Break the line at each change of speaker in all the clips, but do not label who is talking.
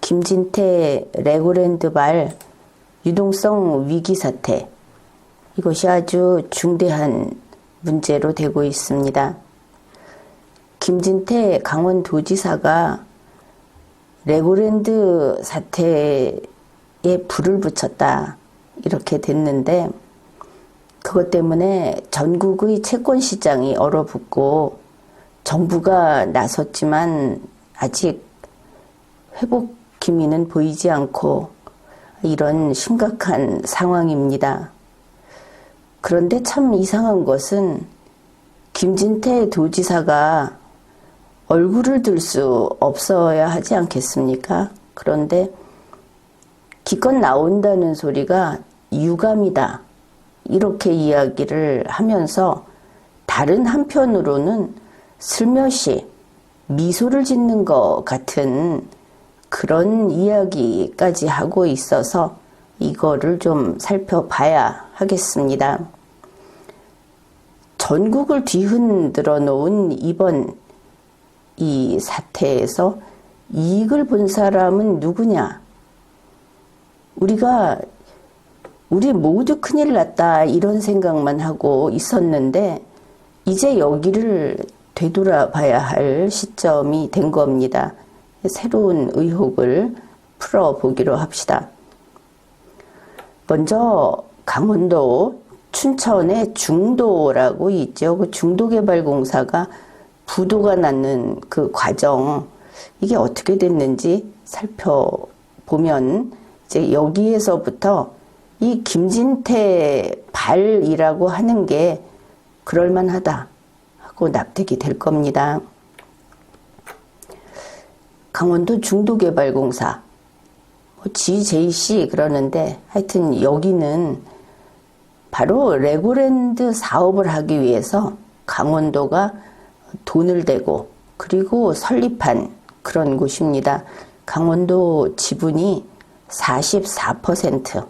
김진태 레고랜드발 유동성 위기 사태, 이것이 아주 중대한 문제로 되고 있습니다. 김진태 강원도지사가 레고랜드 사태에 불을 붙였다, 이렇게 됐는데, 그것 때문에 전국의 채권시장이 얼어붙고 정부가 나섰지만 아직 회복 기미는 보이지 않고 이런 심각한 상황입니다. 그런데 참 이상한 것은 김진태 도지사가 얼굴을 들 수 없어야 하지 않겠습니까? 그런데 기껏 나온다는 소리가 유감이다, 이렇게 이야기를 하면서 다른 한편으로는 슬며시 미소를 짓는 것 같은 그런 이야기까지 하고 있어서 이거를 좀 살펴봐야 하겠습니다. 전국을 뒤흔들어 놓은 이번 이 사태에서 이익을 본 사람은 누구냐? 우리 모두 큰일 났다, 이런 생각만 하고 있었는데 이제 여기를 되돌아봐야 할 시점이 된 겁니다. 새로운 의혹을 풀어보기로 합시다. 먼저 강원도 춘천의 중도라고 있죠. 그 중도개발공사가 부도가 났는 그 과정, 이게 어떻게 됐는지 살펴보면 이제 여기에서부터 이 김진태 발이라고 하는 게 그럴만하다 하고 납득이 될 겁니다. 강원도 중도개발공사, GJC 그러는데 하여튼 여기는 바로 레고랜드 사업을 하기 위해서 강원도가 돈을 대고 그리고 설립한 그런 곳입니다. 강원도 지분이 44%.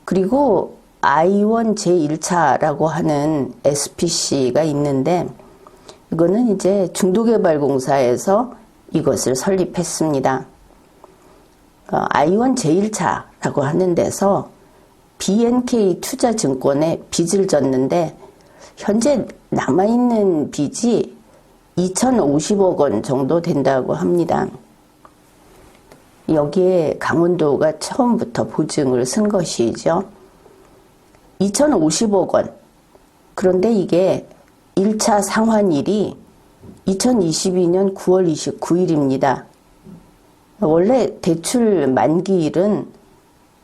그리고 I1 제1차라고 하는 SPC가 있는데 이거는 이제 중도개발공사에서 이것을 설립했습니다. I1 제1차라고 하는 데서 BNK 투자증권에 빚을 졌는데 현재 남아있는 빚이 2,050억 원 정도 된다고 합니다. 여기에 강원도가 처음부터 보증을 쓴 것이죠. 2,050억 원. 그런데 이게 1차 상환일이 2022년 9월 29일입니다. 원래 대출 만기일은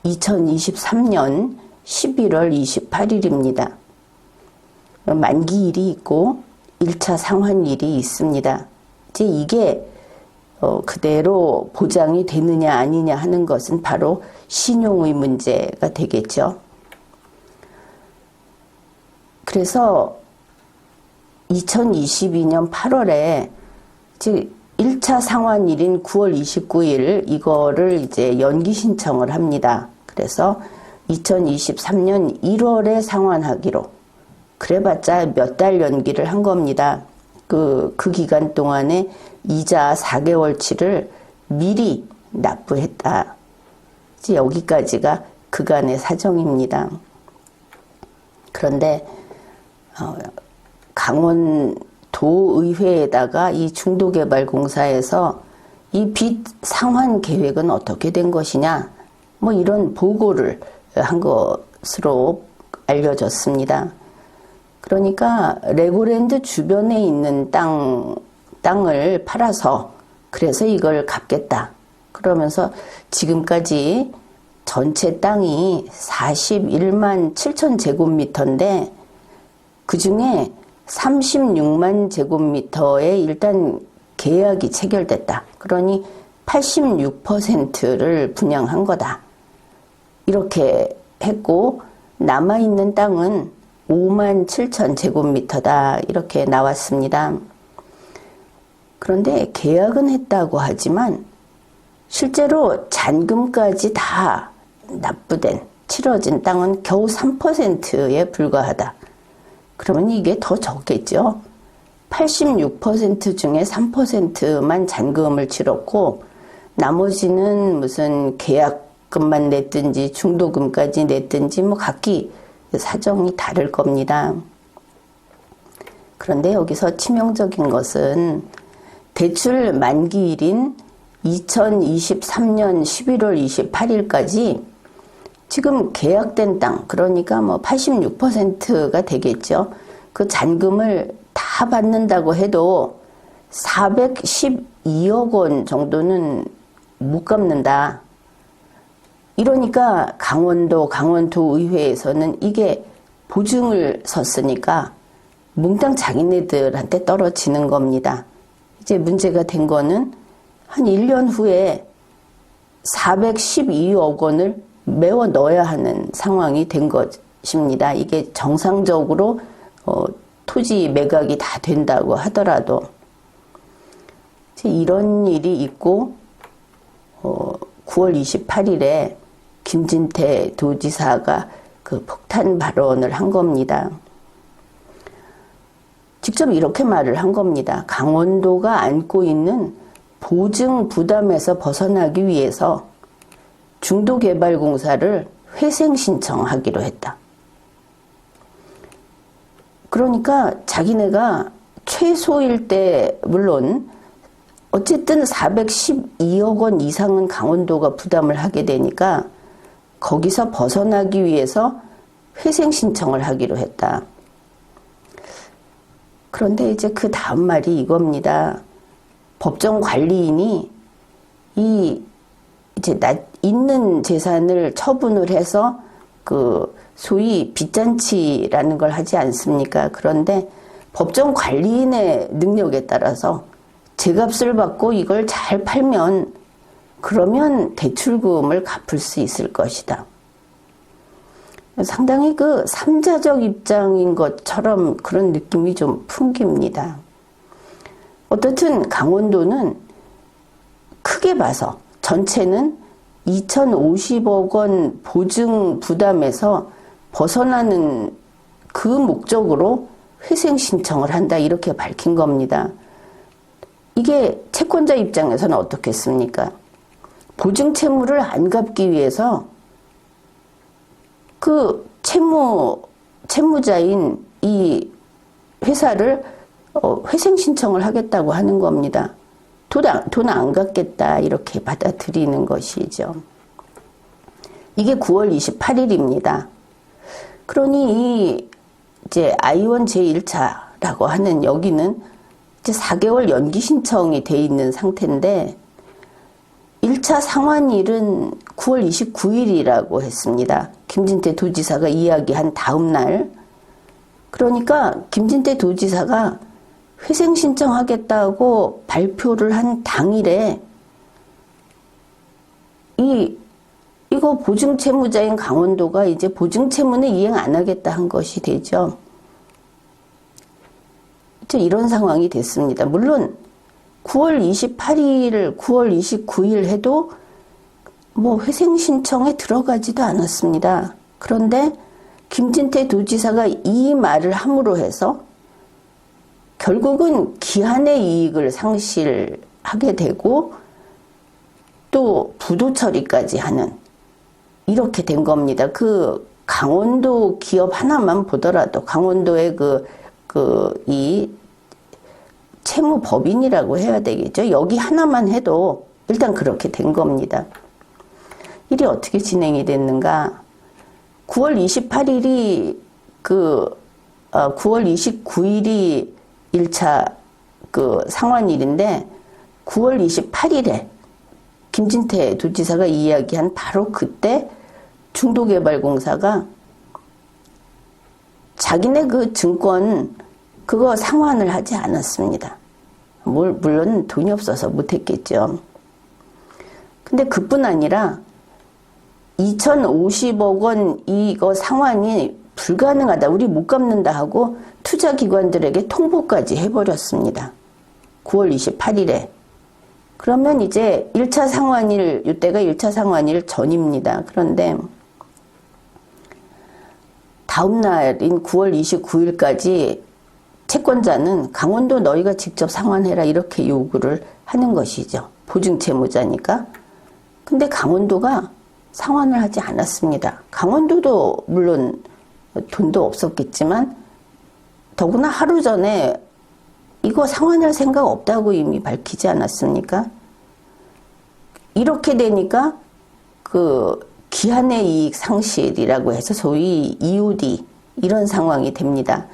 2023년 11월 28일입니다. 만기일이 있고 1차 상환일이 있습니다. 이제 이게 그대로 보장이 되느냐 아니냐 하는 것은 바로 신용의 문제가 되겠죠. 그래서 2022년 8월에 즉 1차 상환일인 9월 29일 이거를 이제 연기 신청을 합니다. 그래서 2023년 1월에 상환하기로, 그래봤자 몇 달 연기를 한 겁니다. 그 기간 동안에 이자 4개월치를 미리 납부했다. 이제 여기까지가 그간의 사정입니다. 그런데 강원도의회에다가 이 중도개발공사에서 이 빚 상환 계획은 어떻게 된 것이냐, 뭐 이런 보고를 한 것으로 알려졌습니다. 그러니까 레고랜드 주변에 있는 땅을 팔아서 그래서 이걸 갚겠다. 그러면서 지금까지 전체 땅이 41만 7천 제곱미터인데 그 중에 36만 제곱미터에 일단 계약이 체결됐다. 그러니 86%를 분양한 거다. 이렇게 했고 남아있는 땅은 5만 7천 제곱미터다. 이렇게 나왔습니다. 그런데 계약은 했다고 하지만 실제로 잔금까지 다 납부된, 치러진 땅은 겨우 3%에 불과하다. 그러면 이게 더 적겠죠. 86% 중에 3%만 잔금을 치렀고 나머지는 무슨 계약금만 냈든지 중도금까지 냈든지 뭐 각기 사정이 다를 겁니다. 그런데 여기서 치명적인 것은 대출 만기일인 2023년 11월 28일까지 지금 계약된 땅, 그러니까 뭐 86%가 되겠죠. 그 잔금을 다 받는다고 해도 412억 원 정도는 못 갚는다. 이러니까 강원도의회에서는 이게 보증을 섰으니까 몽땅 자기네들한테 떨어지는 겁니다. 이제 문제가 된 거는 한 1년 후에 412억 원을 메워 넣어야 하는 상황이 된 것입니다. 이게 정상적으로 토지 매각이 다 된다고 하더라도 이런 일이 있고 9월 28일에 김진태 도지사가 그 폭탄 발언을 한 겁니다. 직접 이렇게 말을 한 겁니다. 강원도가 안고 있는 보증 부담에서 벗어나기 위해서 중도개발공사를 회생 신청하기로 했다. 그러니까 자기네가 최소일 때 물론 어쨌든 412억 원 이상은 강원도가 부담을 하게 되니까 거기서 벗어나기 위해서 회생 신청을 하기로 했다. 그런데 이제 그 다음 말이 이겁니다. 법정 관리인이 이제 있는 재산을 처분을 해서 그 소위 빚잔치라는 걸 하지 않습니까? 그런데 법정 관리인의 능력에 따라서 제값을 받고 이걸 잘 팔면 그러면 대출금을 갚을 수 있을 것이다. 상당히 그 삼자적 입장인 것처럼 그런 느낌이 좀 풍깁니다. 어떻든 강원도는 크게 봐서 전체는 2050억 원 보증 부담에서 벗어나는 그 목적으로 회생 신청을 한다 이렇게 밝힌 겁니다. 이게 채권자 입장에서는 어떻겠습니까? 보증 채무를 안 갚기 위해서 그 채무자인 이 회사를 회생 신청을 하겠다고 하는 겁니다. 돈 안 갚겠다 이렇게 받아들이는 것이죠. 이게 9월 28일입니다. 그러니 이제 I1 제1차라고 하는 여기는 이제 4개월 연기 신청이 돼 있는 상태인데 1차 상환일은 9월 29일이라고 했습니다. 김진태 도지사가 이야기한 다음 날. 그러니까 김진태 도지사가 회생 신청하겠다고 발표를 한 당일에 이거 보증 채무자인 강원도가 이제 보증 채무는 이행 안 하겠다 한 것이 되죠. 이런 상황이 됐습니다. 물론 9월 28일, 9월 29일 해도 뭐 회생 신청에 들어가지도 않았습니다. 그런데 김진태 도지사가 이 말을 함으로 해서 결국은 기한의 이익을 상실하게 되고 또 부도 처리까지 하는 이렇게 된 겁니다. 그 강원도 기업 하나만 보더라도 강원도의 이 채무법인이라고 해야 되겠죠. 여기 하나만 해도 일단 그렇게 된 겁니다. 일이 어떻게 진행이 됐는가? 9월 28일이 9월 29일이 1차 상환일인데 9월 28일에 김진태 도지사가 이야기한 바로 그때 중도개발공사가 자기네 그 증권 그거 상환을 하지 않았습니다. 물론 돈이 없어서 못했겠죠. 근데 그뿐 아니라 2050억 원 이거 상환이 불가능하다. 우리 못 갚는다 하고 투자기관들에게 통보까지 해버렸습니다. 9월 28일에. 그러면 이제 1차 상환일, 이때가 1차 상환일 전입니다. 그런데 다음 날인 9월 29일까지 채권자는 강원도 너희가 직접 상환해라 이렇게 요구를 하는 것이죠. 보증 채무자니까. 근데 강원도가 상환을 하지 않았습니다. 강원도도 물론 돈도 없었겠지만 더구나 하루 전에 이거 상환할 생각 없다고 이미 밝히지 않았습니까? 이렇게 되니까 그 기한의 이익 상실이라고 해서 소위 EOD 이런 상황이 됩니다.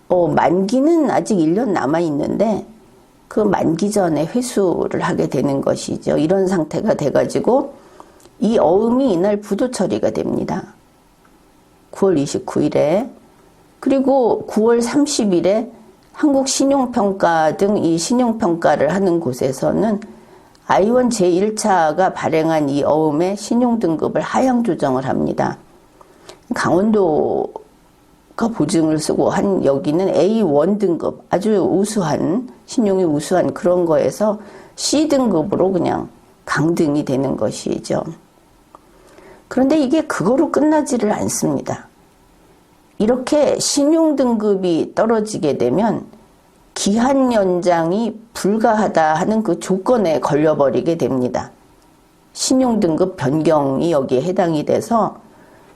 만기는 아직 1년 남아 있는데 그 만기 전에 회수를 하게 되는 것이죠. 이런 상태가 돼가지고 이 어음이 이날 부도 처리가 됩니다. 9월 29일에. 그리고 9월 30일에 한국신용평가 등 이 신용평가를 하는 곳에서는 I1 제1차가 발행한 이 어음의 신용등급을 하향 조정을 합니다. 강원도가 보증을 쓰고 한 여기는 A1 등급, 아주 우수한, 신용이 우수한 그런 거에서 C등급으로 그냥 강등이 되는 것이죠. 그런데 이게 그거로 끝나지를 않습니다. 이렇게 신용등급이 떨어지게 되면 기한 연장이 불가하다 하는 그 조건에 걸려버리게 됩니다. 신용등급 변경이 여기에 해당이 돼서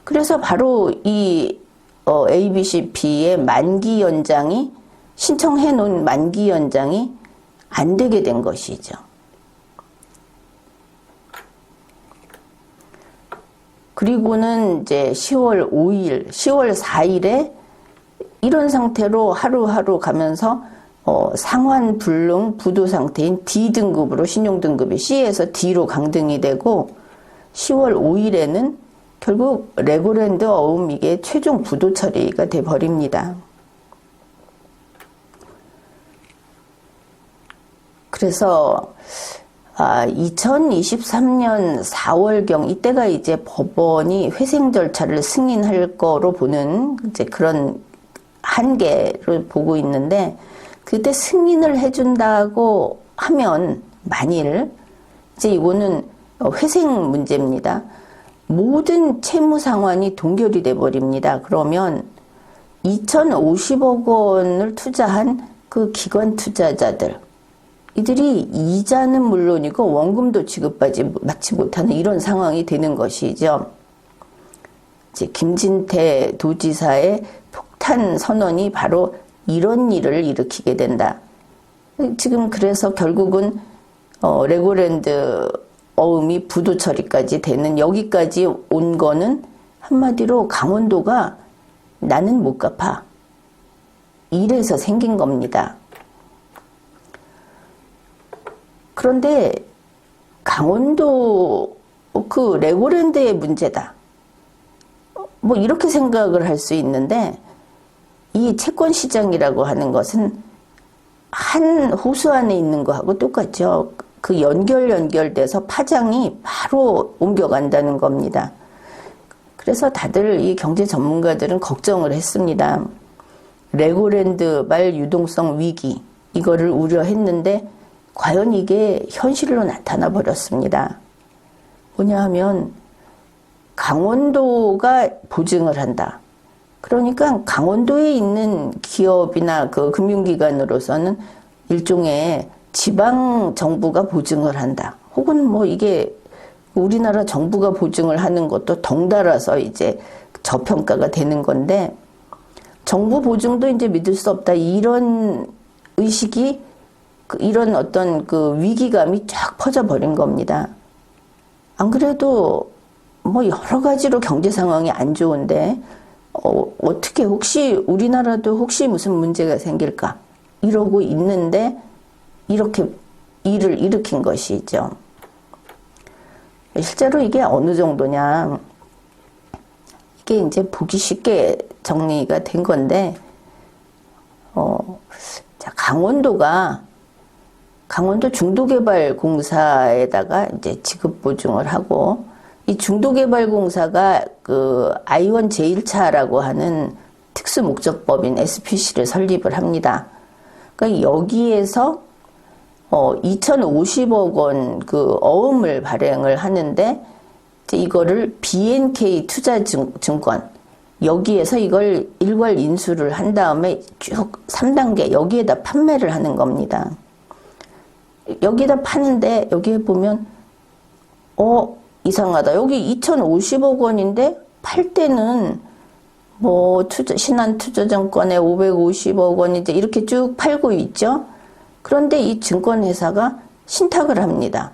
그래서 바로 이 ABCP의 만기 연장이 신청해 놓은 만기 연장이 안 되게 된 것이죠. 그리고는 이제 10월 5일, 10월 4일에 이런 상태로 하루하루 가면서 상환 불능 부도 상태인 D등급으로 신용등급이 C에서 D로 강등이 되고 10월 5일에는 결국 레고랜드 어음 이게 최종 부도 처리가 돼 버립니다. 그래서 2023년 4월경 이때가 이제 법원이 회생 절차를 승인할 거로 보는 이제 그런 한계를 보고 있는데 그때 승인을 해준다고 하면 만일 이제 이거는 회생 문제입니다. 모든 채무 상환이 동결이 돼 버립니다. 그러면 2,050억 원을 투자한 그 기관 투자자들 이들이 이자는 물론이고 원금도 지급받지 못하는 이런 상황이 되는 것이죠. 이제 김진태 도지사의 폭탄 선언이 바로 이런 일을 일으키게 된다. 지금 그래서 결국은 레고랜드 어음이 부도 처리까지 되는 여기까지 온 거는 한마디로 강원도가 나는 못 갚아. 이래서 생긴 겁니다. 그런데 강원도 그 레고랜드의 문제다. 뭐 이렇게 생각을 할 수 있는데 이 채권 시장이라고 하는 것은 한 호수 안에 있는 거하고 똑같죠. 그 연결돼서 파장이 바로 옮겨간다는 겁니다. 그래서 다들 이 경제 전문가들은 걱정을 했습니다. 레고랜드 말 유동성 위기 이거를 우려했는데 과연 이게 현실로 나타나 버렸습니다. 뭐냐 하면 강원도가 보증을 한다. 그러니까 강원도에 있는 기업이나 그 금융기관으로서는 일종의 지방 정부가 보증을 한다. 혹은 뭐 이게 우리나라 정부가 보증을 하는 것도 덩달아서 이제 저평가가 되는 건데 정부 보증도 이제 믿을 수 없다. 이런 의식이 이런 어떤 그 위기감이 쫙 퍼져버린 겁니다. 안 그래도 뭐 여러 가지로 경제 상황이 안 좋은데 어떻게 혹시 우리나라도 혹시 무슨 문제가 생길까 이러고 있는데 이렇게 일을 일으킨 것이죠. 실제로 이게 어느 정도냐 이게 이제 보기 쉽게 정리가 된 건데 자, 강원도 중도개발공사에다가 이제 지급 보증을 하고 이 중도개발공사가 그 I1 제1차라고 하는 특수목적법인 SPC를 설립을 합니다. 그러니까 여기에서 2,050억 원 그 어음을 발행을 하는데 이거를 BNK 투자증권 여기에서 이걸 일괄 인수를 한 다음에 쭉 3단계 여기에다 판매를 하는 겁니다. 여기다 파는데 여기에 보면 이상하다. 여기 2,050억 원인데 팔 때는 뭐 신한투자증권에 550억 원 이제 이렇게 쭉 팔고 있죠. 그런데 이 증권회사가 신탁을 합니다.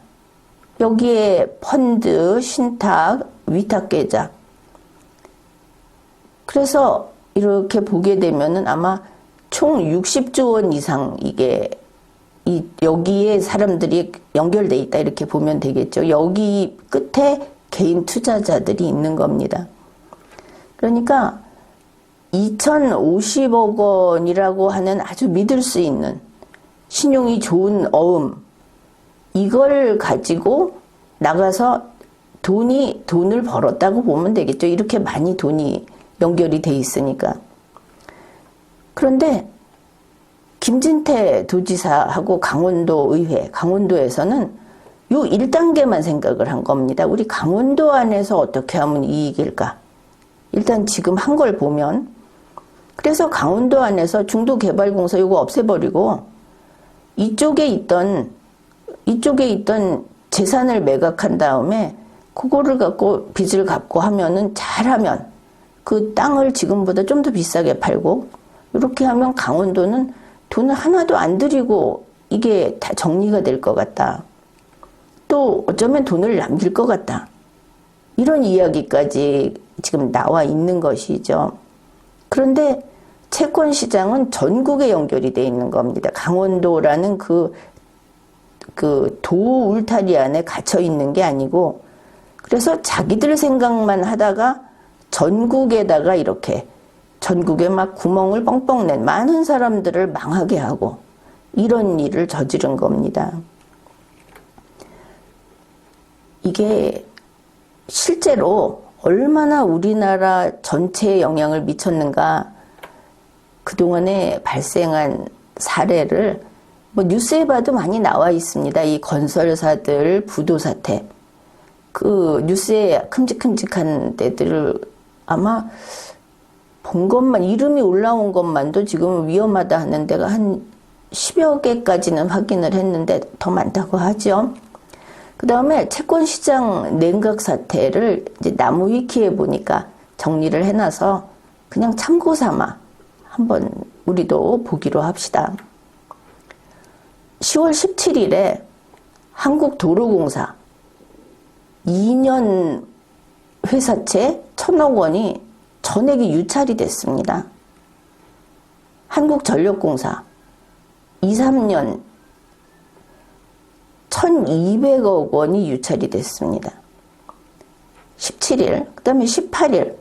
여기에 펀드, 신탁, 위탁계좌. 그래서 이렇게 보게 되면은 아마 총 60조 원 이상 이게 여기에 사람들이 연결돼 있다 이렇게 보면 되겠죠. 여기 끝에 개인 투자자들이 있는 겁니다. 그러니까 2,050억 원이라고 하는 아주 믿을 수 있는 신용이 좋은 어음, 이걸 가지고 나가서 돈을 벌었다고 보면 되겠죠. 이렇게 많이 돈이 연결이 돼 있으니까. 그런데 김진태 도지사하고 강원도 의회, 강원도에서는 요 1단계만 생각을 한 겁니다. 우리 강원도 안에서 어떻게 하면 이익일까? 일단 지금 한 걸 보면, 그래서 강원도 안에서 중도개발공사 요거 없애버리고 이쪽에 있던 재산을 매각한 다음에 그거를 갖고 빚을 갚고 하면은 잘하면 그 땅을 지금보다 좀 더 비싸게 팔고 이렇게 하면 강원도는 돈을 하나도 안 들이고 이게 다 정리가 될 것 같다. 또 어쩌면 돈을 남길 것 같다. 이런 이야기까지 지금 나와 있는 것이죠. 그런데 채권시장은 전국에 연결이 돼 있는 겁니다. 강원도라는 그 도 울타리 안에 갇혀 있는 게 아니고, 그래서 자기들 생각만 하다가 전국에다가 이렇게 전국에 막 구멍을 뻥뻥 낸 많은 사람들을 망하게 하고 이런 일을 저지른 겁니다. 이게 실제로 얼마나 우리나라 전체에 영향을 미쳤는가, 그동안에 발생한 사례를 뭐 뉴스에 봐도 많이 나와 있습니다. 이 건설사들 부도 사태. 그 뉴스에 큼직큼직한 데들을 아마 본 것만, 이름이 올라온 것만도 지금 위험하다 하는 데가 한 10여 개까지는 확인을 했는데 더 많다고 하죠. 그 다음에 채권시장 냉각 사태를 이제 나무위키에 보니까 정리를 해놔서 그냥 참고 삼아 한번 우리도 보기로 합시다. 10월 17일에 한국도로공사 2년 회사채 1,000억 원이 전액이 유찰이 됐습니다. 한국전력공사 2, 3년 1,200억 원이 유찰이 됐습니다. 17일, 그 다음에 18일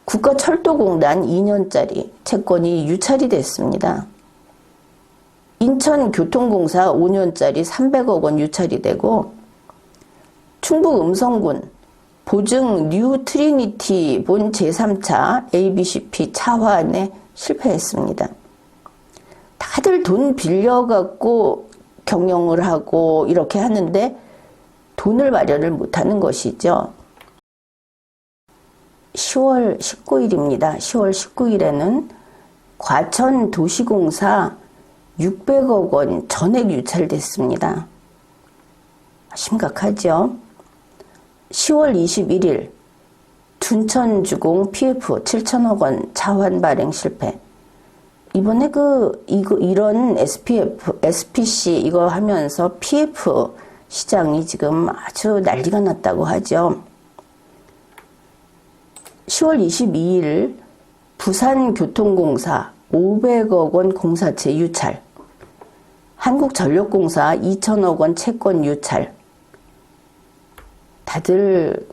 국가철도공단 2년짜리 채권이 유찰이 됐습니다. 인천교통공사 5년짜리 300억 원 유찰이 되고, 충북 음성군 보증 뉴 트리니티 본 제3차 ABCP 차환에 실패했습니다. 다들 돈 빌려갖고 경영을 하고 이렇게 하는데 돈을 마련을 못하는 것이죠. 10월 19일입니다. 10월 19일에는 과천도시공사 600억 원 전액 유찰됐습니다. 심각하죠. 10월 21일 둔천주공 PF 7천억 원 차환 발행 실패. 이번에 이런 SPC 이거 하면서 PF 시장이 지금 아주 난리가 났다고 하죠. 10월 22일 부산교통공사 500억 원 공사채 유찰. 한국전력공사 2천억 원 채권 유찰. 다들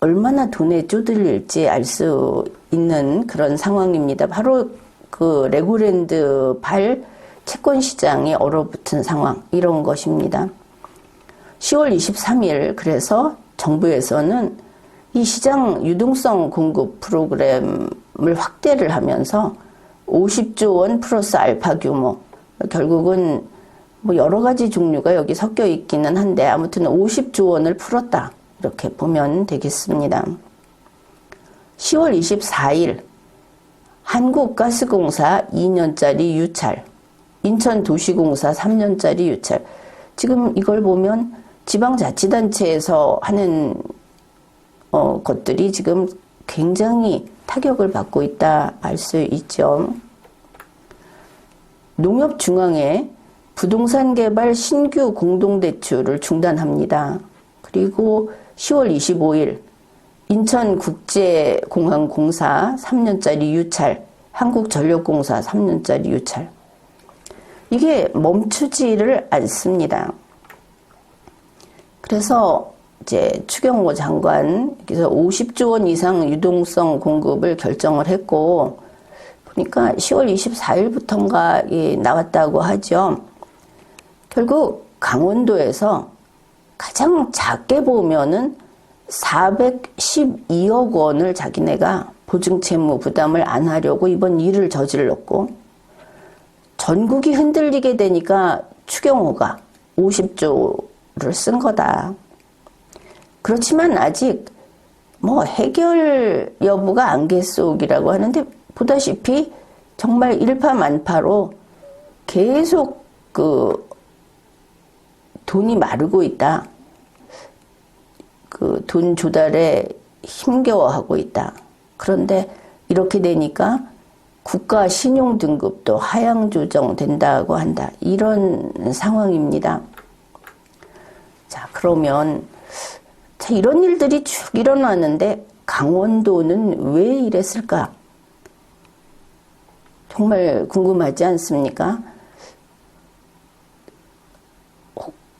얼마나 돈에 쪼들릴지 알 수 있는 그런 상황입니다. 바로 그 레고랜드 발 채권 시장이 얼어붙은 상황, 이런 것입니다. 10월 23일 그래서 정부에서는 이 시장 유동성 공급 프로그램을 확대를 하면서 50조 원 플러스 알파 규모, 결국은 뭐 여러 가지 종류가 여기 섞여 있기는 한데 아무튼 50조 원을 풀었다, 이렇게 보면 되겠습니다. 10월 24일 한국가스공사 2년짜리 유찰, 인천도시공사 3년짜리 유찰. 지금 이걸 보면 지방자치단체에서 하는 것들이 지금 굉장히 타격을 받고 있다 알 수 있죠. 농협중앙회 부동산 개발 신규 공동대출을 중단합니다. 그리고 10월 25일 인천국제공항공사 3년짜리 유찰, 한국전력공사 3년짜리 유찰. 이게 멈추지를 않습니다. 그래서 이제 추경호 장관 그래서 50조 원 이상 유동성 공급을 결정을 했고 보니까 10월 24일부터인가 나왔다고 하죠. 결국 강원도에서 가장 작게 보면은 412억 원을 자기네가 보증채무 부담을 안 하려고 이번 일을 저질렀고 전국이 흔들리게 되니까 추경호가 50조를 쓴 거다. 그렇지만 아직 뭐 해결 여부가 안갯속이라고 하는데 보다시피 정말 일파만파로 계속 돈이 마르고 있다. 돈 조달에 힘겨워하고 있다. 그런데 이렇게 되니까 국가 신용 등급도 하향 조정된다고 한다. 이런 상황입니다. 자, 그러면 이런 일들이 쭉 일어나는데 강원도는 왜 이랬을까? 정말 궁금하지 않습니까?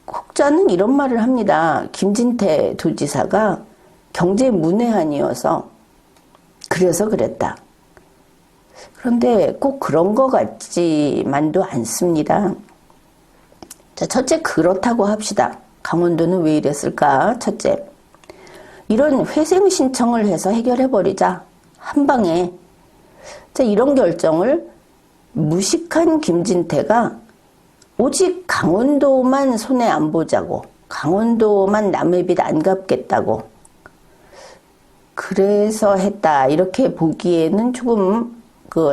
혹자는 이런 말을 합니다. 김진태 도지사가 경제 문외한이어서 그래서 그랬다. 그런데 꼭 그런 것 같지만도 않습니다. 자, 첫째 그렇다고 합시다. 강원도는 왜 이랬을까? 첫째, 이런 회생 신청을 해서 해결해버리자. 한 방에. 자, 이런 결정을 무식한 김진태가 오직 강원도만 손해 안 보자고, 강원도만 남의 빚 안 갚겠다고, 그래서 했다. 이렇게 보기에는 조금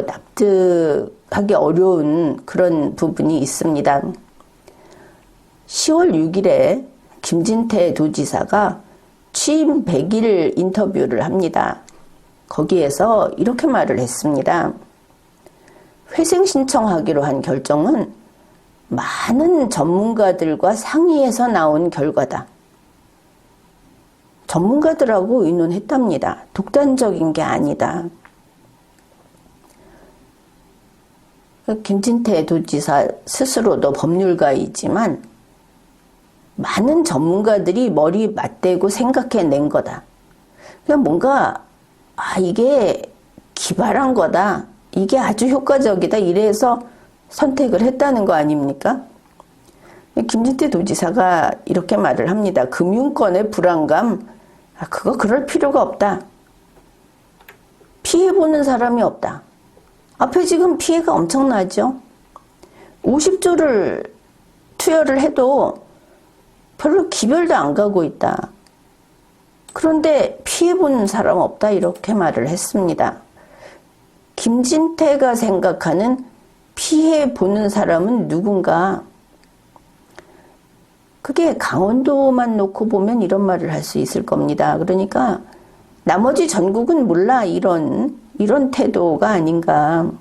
납득하기 어려운 그런 부분이 있습니다. 10월 6일에 김진태 도지사가 취임 100일 인터뷰를 합니다. 거기에서 이렇게 말을 했습니다. 회생 신청하기로 한 결정은 많은 전문가들과 상의해서 나온 결과다. 전문가들하고 의논했답니다. 독단적인 게 아니다. 김진태 도지사 스스로도 법률가이지만 많은 전문가들이 머리 맞대고 생각해낸 거다. 그냥 뭔가 이게 기발한 거다. 이게 아주 효과적이다. 이래서 선택을 했다는 거 아닙니까? 김진태 도지사가 이렇게 말을 합니다. 금융권의 불안감, 그거 그럴 필요가 없다. 피해보는 사람이 없다. 앞에 지금 피해가 엄청나죠? 50조를 투여를 해도 별로 기별도 안 가고 있다. 그런데 피해보는 사람 없다. 이렇게 말을 했습니다. 김진태가 생각하는 피해보는 사람은 누군가? 그게 강원도만 놓고 보면 이런 말을 할 수 있을 겁니다. 그러니까 나머지 전국은 몰라. 이런 태도가 아닌가.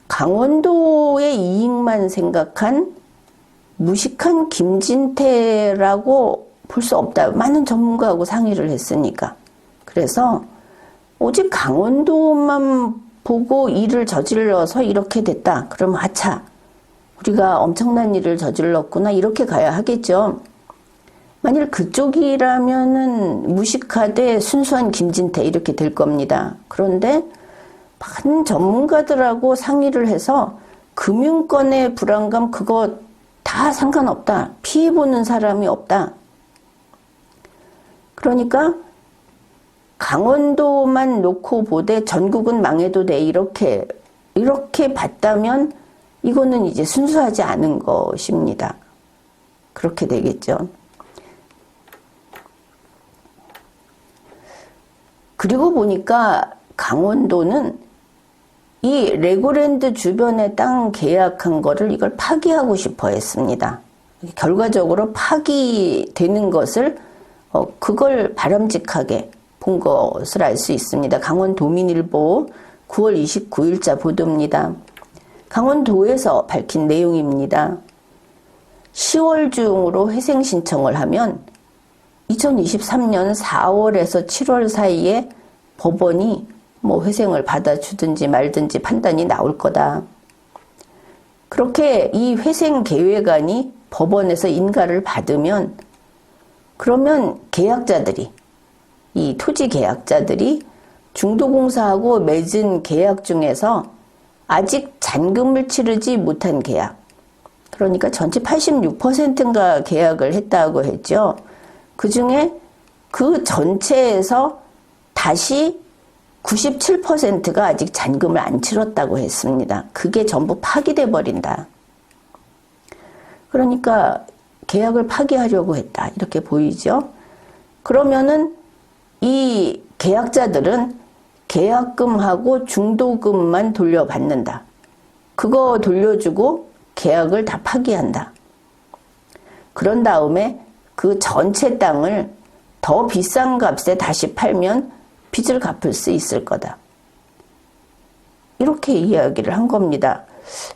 강원도의 이익만 생각한 무식한 김진태라고 볼 수 없다. 많은 전문가하고 상의를 했으니까. 그래서 오직 강원도만 보고 일을 저질러서 이렇게 됐다. 그럼 아차, 우리가 엄청난 일을 저질렀구나. 이렇게 가야 하겠죠. 만일 그쪽이라면은 무식하되 순수한 김진태 이렇게 될 겁니다. 그런데 많은 전문가들하고 상의를 해서 금융권의 불안감 그거 다 상관없다. 피해보는 사람이 없다. 그러니까 강원도만 놓고 보되 전국은 망해도 돼. 이렇게 봤다면 이거는 이제 순수하지 않은 것입니다. 그렇게 되겠죠. 그리고 보니까 강원도는 이 레고랜드 주변에 땅 계약한 거를 이걸 파기하고 싶어 했습니다. 결과적으로 파기되는 것을 그걸 바람직하게 본 것을 알 수 있습니다. 강원도민일보 9월 29일자 보도입니다. 강원도에서 밝힌 내용입니다. 10월 중으로 회생 신청을 하면 2023년 4월에서 7월 사이에 법원이 회생을 받아주든지 말든지 판단이 나올 거다. 그렇게 이 회생 계획안이 법원에서 인가를 받으면 그러면 계약자들이 이 토지 계약자들이 중도공사하고 맺은 계약 중에서 아직 잔금을 치르지 못한 계약, 그러니까 전체 86%인가 계약을 했다고 했죠. 그 중에 그 전체에서 다시 97%가 아직 잔금을 안 치렀다고 했습니다. 그게 전부 파기돼 버린다. 그러니까 계약을 파기하려고 했다, 이렇게 보이죠. 그러면은 이 계약자들은 계약금하고 중도금만 돌려받는다. 그거 돌려주고 계약을 다 파기한다. 그런 다음에 그 전체 땅을 더 비싼 값에 다시 팔면 빚을 갚을 수 있을 거다. 이렇게 이야기를 한 겁니다.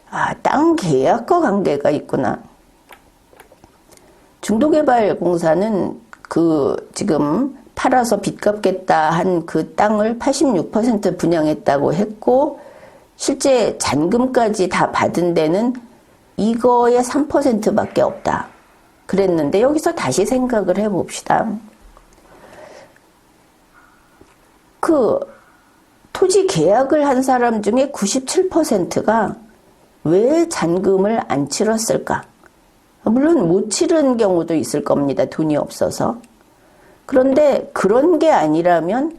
아, 땅 계약과 관계가 있구나. 중도개발공사는 지금 팔아서 빚 갚겠다 한 그 땅을 86% 분양했다고 했고, 실제 잔금까지 다 받은 데는 이거의 3%밖에 없다 그랬는데, 여기서 다시 생각을 해봅시다. 그 토지 계약을 한 사람 중에 97%가 왜 잔금을 안 치렀을까? 물론 못 치른 경우도 있을 겁니다. 돈이 없어서. 그런데 그런 게 아니라면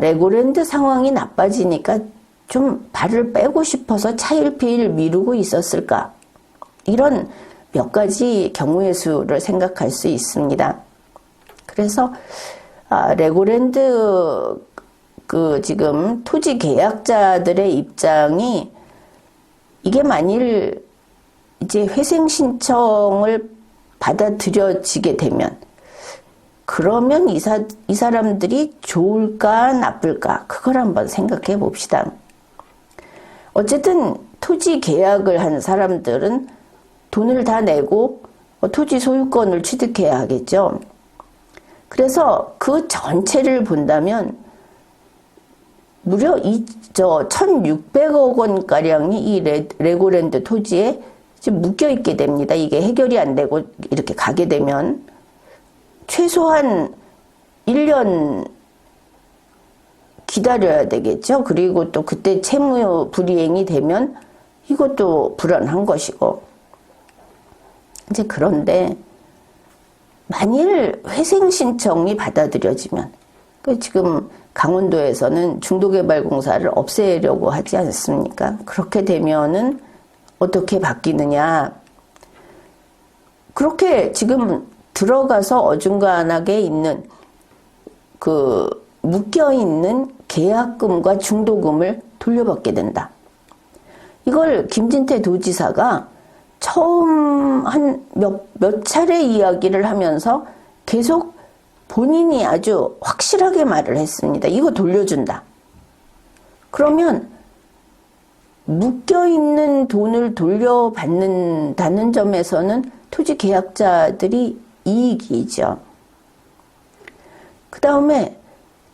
레고랜드 상황이 나빠지니까 좀 발을 빼고 싶어서 차일피일 미루고 있었을까? 이런 몇 가지 경우의 수를 생각할 수 있습니다. 그래서 레고랜드 지금 토지 계약자들의 입장이, 이게 만일 이제 회생 신청을 받아들여지게 되면, 그러면 이 사람들이 좋을까 나쁠까, 그걸 한번 생각해 봅시다. 어쨌든 토지 계약을 한 사람들은 돈을 다 내고 토지 소유권을 취득해야 하겠죠. 그래서 그 전체를 본다면 무려 1,600억 원가량이 이 레고랜드 토지에 지금 묶여있게 됩니다. 이게 해결이 안 되고 이렇게 가게 되면 최소한 1년 기다려야 되겠죠. 그리고 또 그때 채무 불이행이 되면 이것도 불안한 것이고. 이제 그런데 만일 회생 신청이 받아들여지면, 지금 강원도에서는 중도개발공사를 없애려고 하지 않습니까? 그렇게 되면은 어떻게 바뀌느냐. 그렇게 지금 들어가서 어중간하게 있는 묶여있는 계약금과 중도금을 돌려받게 된다. 이걸 김진태 도지사가 처음 한 몇 차례 이야기를 하면서 계속 본인이 아주 확실하게 말을 했습니다. 이거 돌려준다. 그러면 묶여있는 돈을 돌려받는다는 점에서는 토지 계약자들이 이익이죠. 그 다음에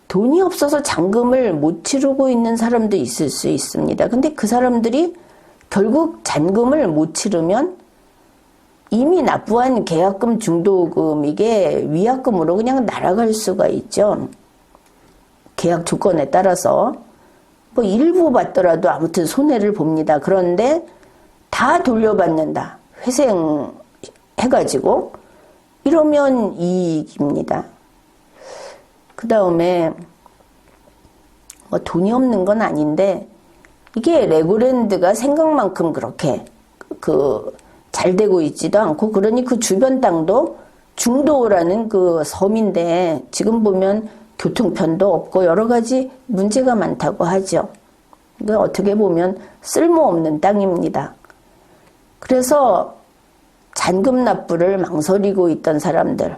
돈이 없어서 잔금을 못 치르고 있는 사람도 있을 수 있습니다. 근데 그 사람들이 결국 잔금을 못 치르면 이미 납부한 계약금, 중도금, 이게 위약금으로 그냥 날아갈 수가 있죠. 계약 조건에 따라서. 일부 받더라도 아무튼 손해를 봅니다. 그런데 다 돌려받는다. 회생해가지고. 이러면 이익입니다. 그 다음에 돈이 없는 건 아닌데, 이게 레고랜드가 생각만큼 그렇게 잘 되고 있지도 않고, 그러니 그 주변 땅도 중도라는 그 섬인데 지금 보면 교통편도 없고 여러 가지 문제가 많다고 하죠. 이건 어떻게 보면 쓸모없는 땅입니다. 그래서 잔금 납부를 망설이고 있던 사람들,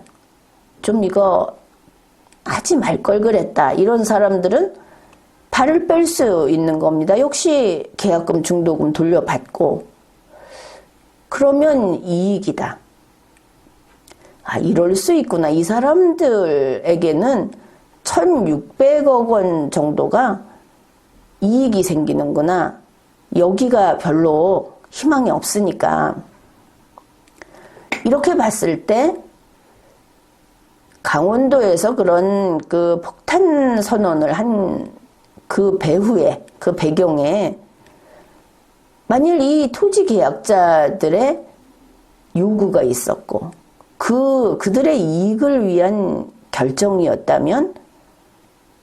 좀 이거 하지 말 걸 그랬다, 이런 사람들은 발을 뺄 수 있는 겁니다. 역시 계약금, 중도금 돌려받고 그러면 이익이다. 아, 이럴 수 있구나. 이 사람들에게는 1,600억 원 정도가 이익이 생기는구나. 여기가 별로 희망이 없으니까. 이렇게 봤을 때 강원도에서 그런 그 폭탄 선언을 한 그 배후에, 그 배경에 만일 이 토지 계약자들의 요구가 있었고 그들의 이익을 위한 결정이었다면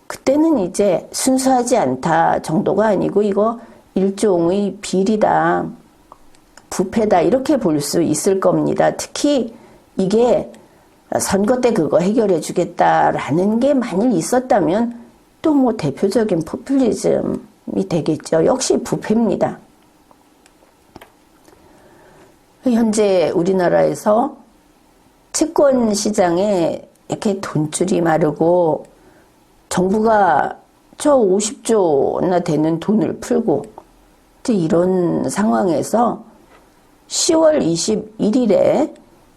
그때는 이제 순수하지 않다 정도가 아니고 이거 일종의 비리다, 부패다, 이렇게 볼 수 있을 겁니다. 특히 이게 선거 때 그거 해결해 주겠다라는 게 만일 있었다면 또 뭐 대표적인 포퓰리즘이 되겠죠. 역시 부패입니다. 현재 우리나라에서 채권 시장에 이렇게 돈줄이 마르고 정부가 저 50조나 되는 돈을 풀고 이런 상황에서 10월 21일에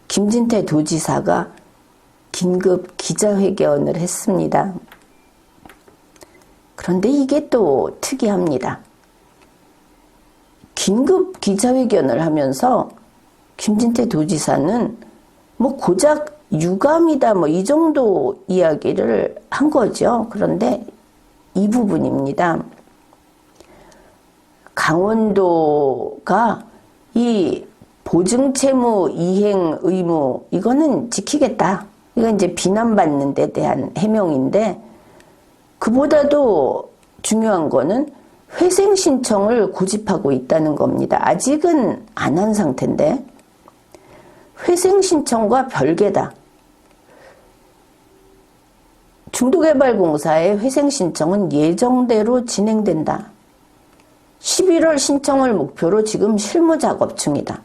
김진태 도지사가 긴급 기자회견을 했습니다. 그런데 이게 또 특이합니다. 긴급 기자회견을 하면서 김진태 도지사는 뭐 고작 유감이다 뭐 이 정도 이야기를 한 거죠. 그런데 이 부분입니다. 강원도가 이 보증채무 이행 의무 이거는 지키겠다. 이건 이제 비난받는 데 대한 해명인데 그보다도 중요한 거는 회생 신청을 고집하고 있다는 겁니다. 아직은 안 한 상태인데 회생 신청과 별개다. 중도개발공사의 회생 신청은 예정대로 진행된다. 11월 신청을 목표로 지금 실무 작업 중이다.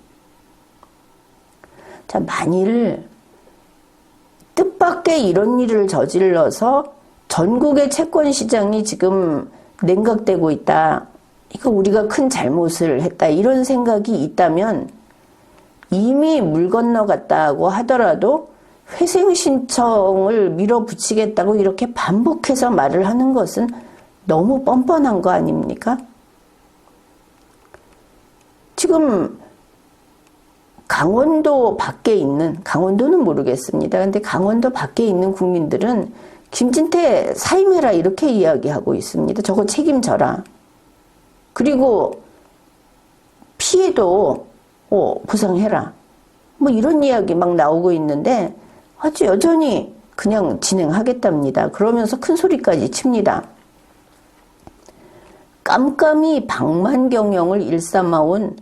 자, 만일 뜻밖의 이런 일을 저질러서 전국의 채권 시장이 지금 냉각되고 있다. 이거 우리가 큰 잘못을 했다. 이런 생각이 있다면 이미 물 건너갔다고 하더라도 회생 신청을 밀어붙이겠다고 이렇게 반복해서 말을 하는 것은 너무 뻔뻔한 거 아닙니까? 지금 강원도 밖에 있는, 강원도는 모르겠습니다. 근데 강원도 밖에 있는 국민들은 김진태 사임해라 이렇게 이야기하고 있습니다. 저거 책임져라. 그리고 피해도 보상해라. 뭐 이런 이야기 막 나오고 있는데 아주 여전히 그냥 진행하겠답니다. 그러면서 큰 소리까지 칩니다. 깜깜이 방만 경영을 일삼아온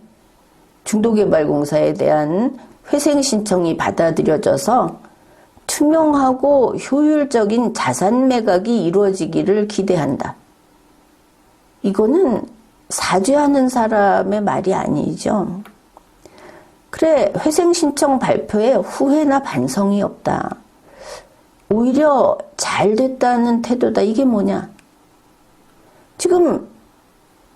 중도개발공사에 대한 회생 신청이 받아들여져서 투명하고 효율적인 자산 매각이 이루어지기를 기대한다. 이거는 사죄하는 사람의 말이 아니죠. 그래, 회생 신청 발표에 후회나 반성이 없다. 오히려 잘 됐다는 태도다. 이게 뭐냐? 지금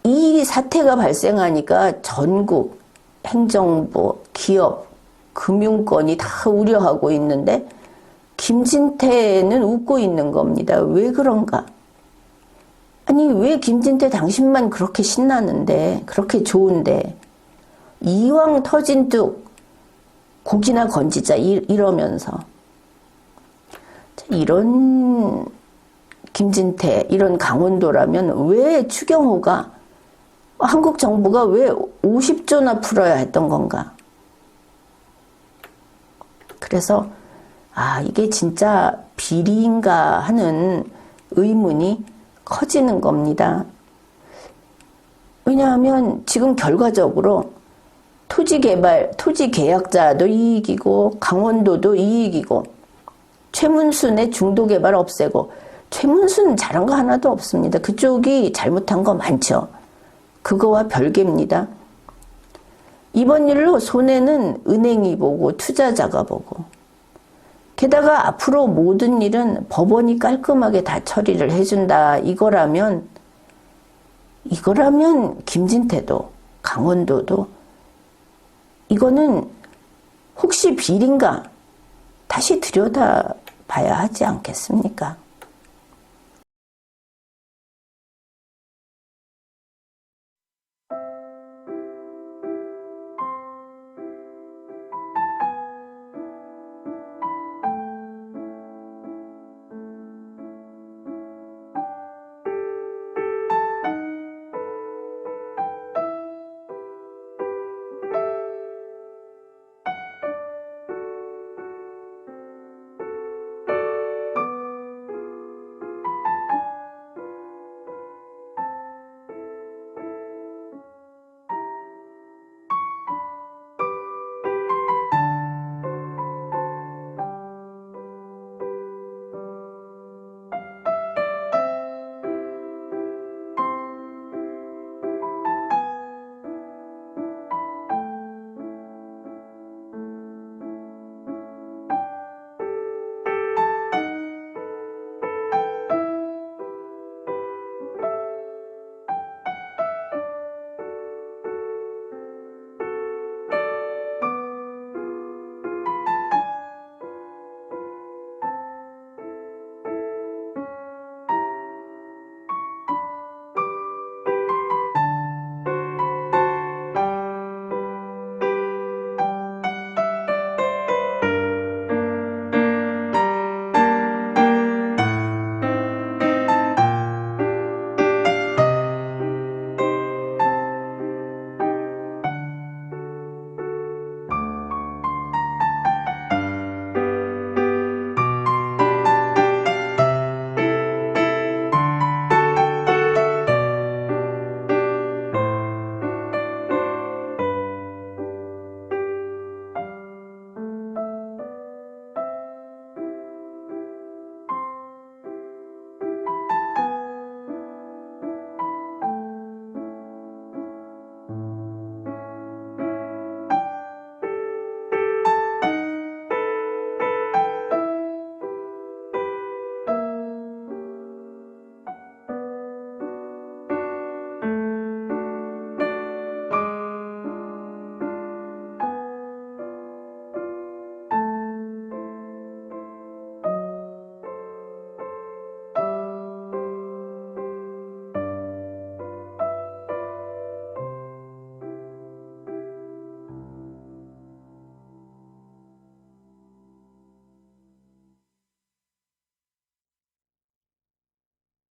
이 사태가 발생하니까 전국 행정부, 기업, 금융권이 다 우려하고 있는데 김진태는 웃고 있는 겁니다. 왜 그런가? 아니, 왜 김진태 당신만 그렇게 신나는데, 그렇게 좋은데, 이왕 터진 뚝 고기나 건지자 이러면서 이런 김진태, 이런 강원도라면 왜 추경호가 한국 정부가 왜 50조나 풀어야 했던 건가? 그래서 이게 진짜 비리인가 하는 의문이 커지는 겁니다. 왜냐하면 지금 결과적으로 토지 계약자도 이익이고 강원도도 이익이고 최문순의 중도개발 없애고 최문순 잘한 거 하나도 없습니다. 그쪽이 잘못한 거 많죠. 그거와 별개입니다. 이번 일로 손해는 은행이 보고 투자자가 보고, 게다가 앞으로 모든 일은 법원이 깔끔하게 다 처리를 해준다. 이거라면 김진태도 강원도도 이거는 혹시 비리인가 다시 들여다봐야 하지 않겠습니까?